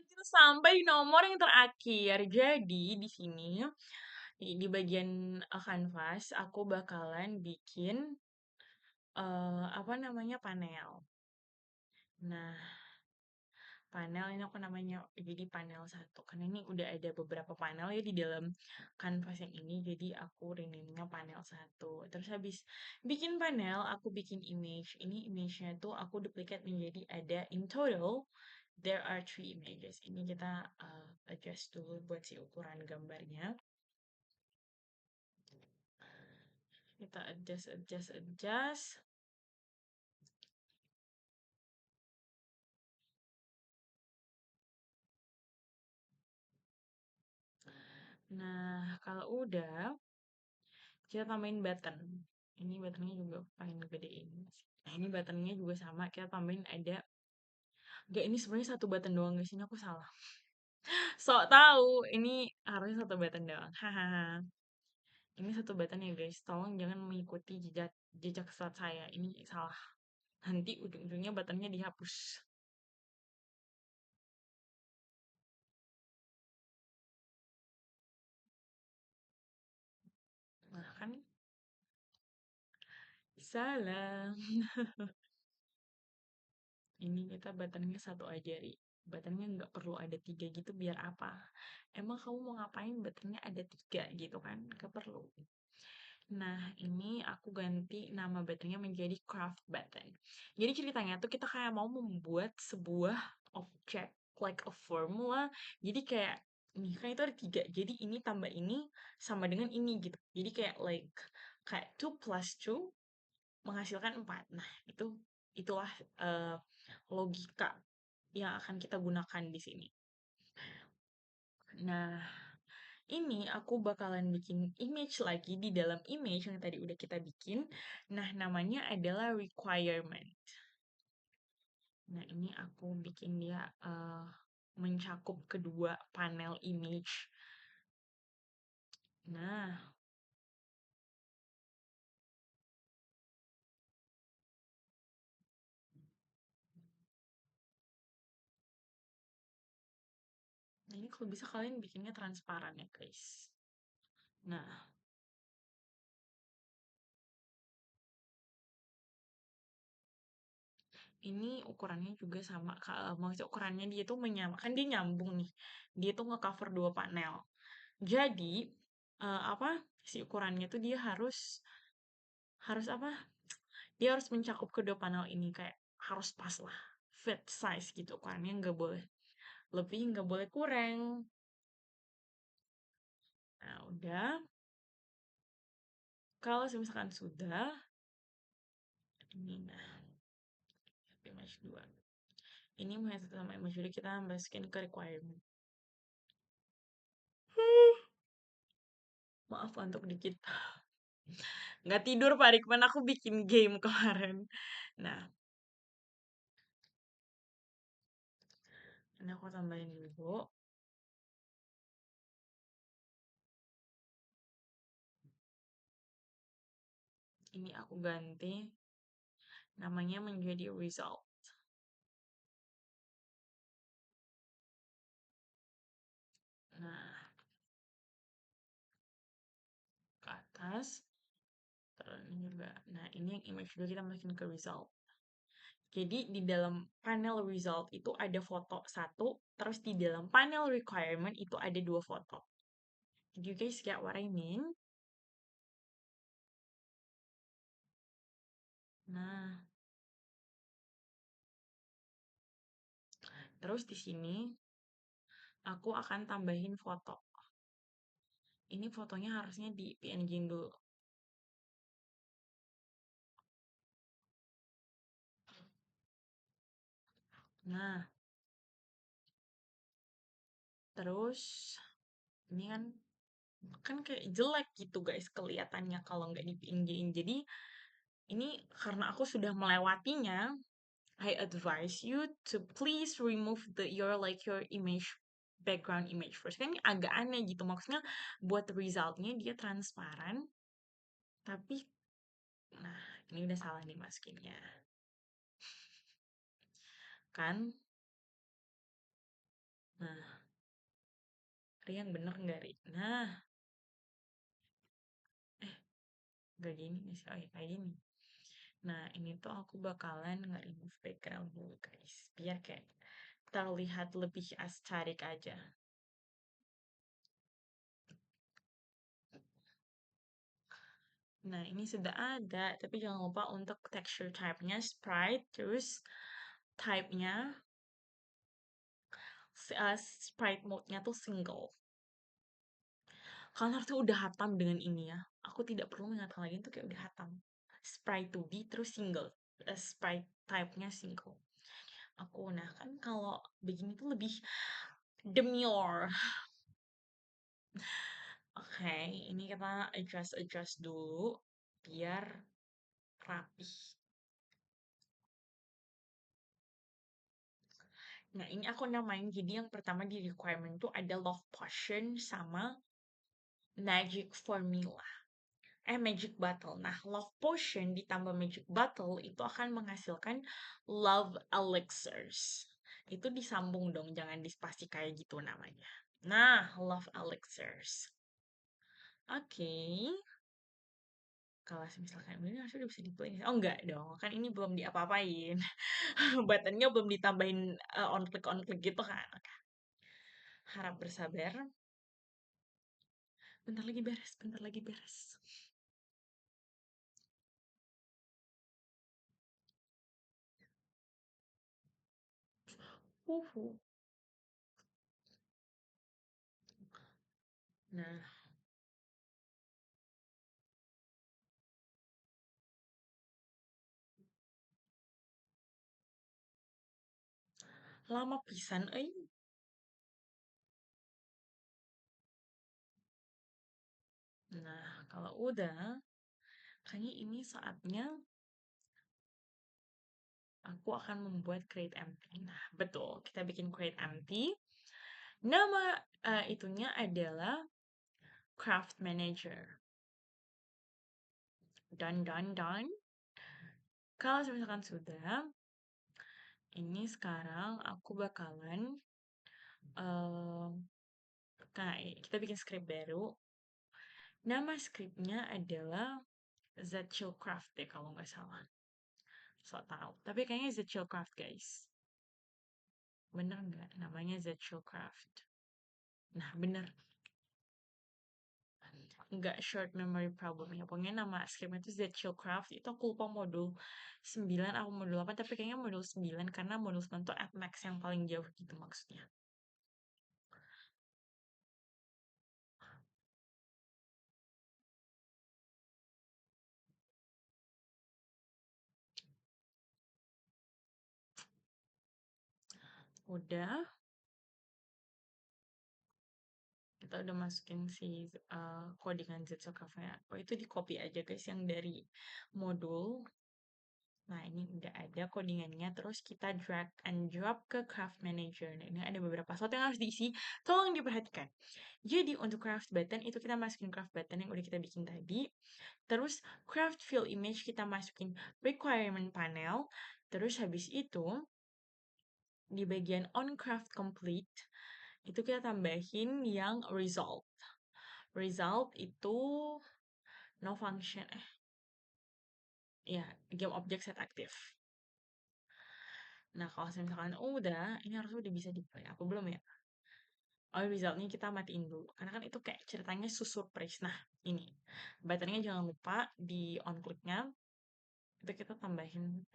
kita sampai nomor yang terakhir. Jadi di sini di bagian kanvas aku bakalan bikin apa namanya panel. Nah, panel ini aku namanya jadi panel satu karena ini udah ada beberapa panel ya di dalam kanvas yang ini jadi aku renamenya panel satu terus habis bikin panel aku bikin image ini image-nya tuh aku duplicate menjadi ada in total there are 3 images ini kita adjust dulu buat si ukuran gambarnya kita adjust. Nah kalau udah kita tambahin button ini buttonnya juga pengen gedein nah ini buttonnya juga sama kita tambahin ada gak ini sebenarnya satu button doang guys ini aku salah sok tahu ini harusnya satu button doang hahaha ini satu button ya guys tolong jangan mengikuti jejak jejak start saya ini salah nanti ujung-ujungnya buttonnya dihapus nah kan salah ini kita buttonnya satu aja ri buttonnya nggak perlu ada 3 gitu biar apa emang kamu mau ngapain buttonnya ada 3 gitu kan nggak perlu. Nah, ini aku ganti nama buttonnya menjadi craft button. Jadi ceritanya tuh kita kayak mau membuat sebuah objek like a formula. Jadi kayak nih kan itu ada 3. Jadi ini tambah ini sama dengan ini gitu. Jadi kayak kayak 2 plus 2 menghasilkan 4. Nah, itulah eh, logika yang akan kita gunakan di sini. Nah, ini aku bakalan bikin image lagi di dalam image yang tadi udah kita bikin. Nah, namanya adalah requirement. Nah, ini aku bikin dia mencakup kedua panel image. Nah, ini kalau bisa kalian bikinnya transparan ya, guys. Nah, ini ukurannya juga sama. Maksudnya ukurannya dia tuh menyamakan, dia nyambung nih. Dia tuh nge-cover dua panel. Jadi, apa, si ukurannya tuh dia harus harus apa? Dia harus mencakup kedua panel ini kayak harus pas lah. Fit size gitu ukurannya nggak boleh lebih, nggak boleh kurang. Nah, udah. Kalau misalkan sudah, ini nah, image 2. Ini mengenai sama image 2 kita masukin ke requirement. Maaf untuk dikit. Nggak tidur Pak Rikman, aku bikin game kemarin. Nah, ini aku tambahin dulu. Ini aku ganti namanya menjadi result. Nah, ke atas. Terus ini juga. Nah, ini yang image dulu kita masukin ke result. Jadi di dalam panel result itu ada foto satu, terus di dalam panel requirement itu ada 2 foto. Did you guys get what I mean? Nah, terus di sini aku akan tambahin foto. Ini fotonya harusnya di PNG dulu. Nah, terus ini kan kayak jelek gitu guys kelihatannya kalau nggak di PNG-in. Jadi ini karena aku sudah melewatinya, I advise you to please remove your image background image first. Kan ini agak aneh gitu maksudnya buat resultnya dia transparan tapi nah ini udah salah nih masukinnya kan Ri yang bener nggak, Ri? Nah, nggak gini nggak sih? Oh ya, kayak gini. Nah, ini tuh aku bakalan nge-remove background dulu, guys. Biar kayak terlihat lebih aesthetic aja. Nah, ini sudah ada, tapi jangan lupa untuk texture type-nya Sprite, terus type-nya Sprite mode-nya tuh single. Kalian harusnya udah hatam dengan ini ya. Aku tidak perlu mengingatkan lagi, itu kayak udah hatam. Sprite 2D terus single. Sprite type-nya single. Nah kan kalau begini tuh lebih demure. Oke, ini kita adjust dulu biar rapi. Nah, ini aku namain jadi yang pertama di requirement tuh ada Love Potion sama Magic Formula. Magic Bottle. Nah, Love Potion ditambah Magic Bottle itu akan menghasilkan Love Elixirs. Itu disambung dong, jangan dispasi kayak gitu namanya. Nah, Love Elixirs. Oke. Kalau misalkan ini harusnya udah bisa di-play. Oh enggak dong, kan ini belum diapa-apain. Buttonnya belum ditambahin on-click gitu kan. Oke. Harap bersabar. Bentar lagi beres, bentar lagi beres. Uhu. Nah, lama pisan, Nah, kalau udah, kayaknya ini saatnya aku akan membuat create empty. Nah, betul, kita bikin create empty. Nama itunya adalah craft manager. Dan. Kalau misalkan sudah, ini sekarang aku bakalan eh kita bikin script baru. Nama scriptnya adalah Craft deh kalau nggak salah. So tahu. Tapi kayaknya Craft guys. Bener nggak namanya Craft? Nah, bener. Nggak short memory problem ya. Pokoknya nama scriptnya itu Craft. Itu aku lupa modul 9 atau modul 8. Tapi kayaknya modul 9 karena modul 9 itu at max yang paling jauh gitu maksudnya. Udah, kita udah masukin si codingan Craft-nya. Oh, itu di copy aja guys yang dari modul. Nah, ini udah ada codingannya. Terus kita drag and drop ke Craft Manager. Nah, ini ada beberapa slot yang harus diisi. Tolong diperhatikan. Jadi, untuk craft button, itu kita masukin craft button yang udah kita bikin tadi. Terus, craft fill image kita masukin requirement panel. Terus, habis itu, di bagian on craft complete, itu kita tambahin yang result. Result itu no function. Ya, game object set aktif. Nah, kalau misalkan udah, ini harusnya udah bisa di-play. Apa belum ya? Oh, resultnya kita matiin dulu. Karena kan itu kayak ceritanya surprise. Nah, ini. Buttonnya jangan lupa di on click-nya. Itu kita tambahin,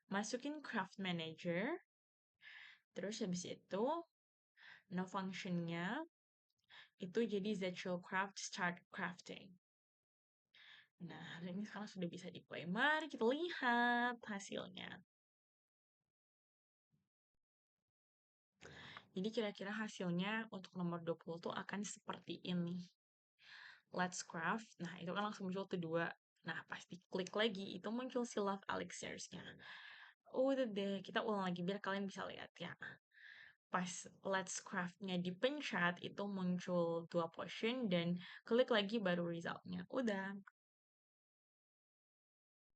masukin craft manager. Terus habis itu, no function-nya, itu jadi Craft start crafting. Nah, ini sekarang sudah bisa di-play. Mari kita lihat hasilnya. Jadi kira-kira hasilnya untuk nomor 20 tuh akan seperti ini. Let's Craft. Nah, itu kan langsung muncul tuh dua. Nah, pasti klik lagi, itu muncul si Love Elixirs-nya. Udah deh, kita ulang lagi biar kalian bisa lihat ya. Pas Let's Craft-nya dipencet, itu muncul dua potion dan klik lagi baru result-nya. Udah.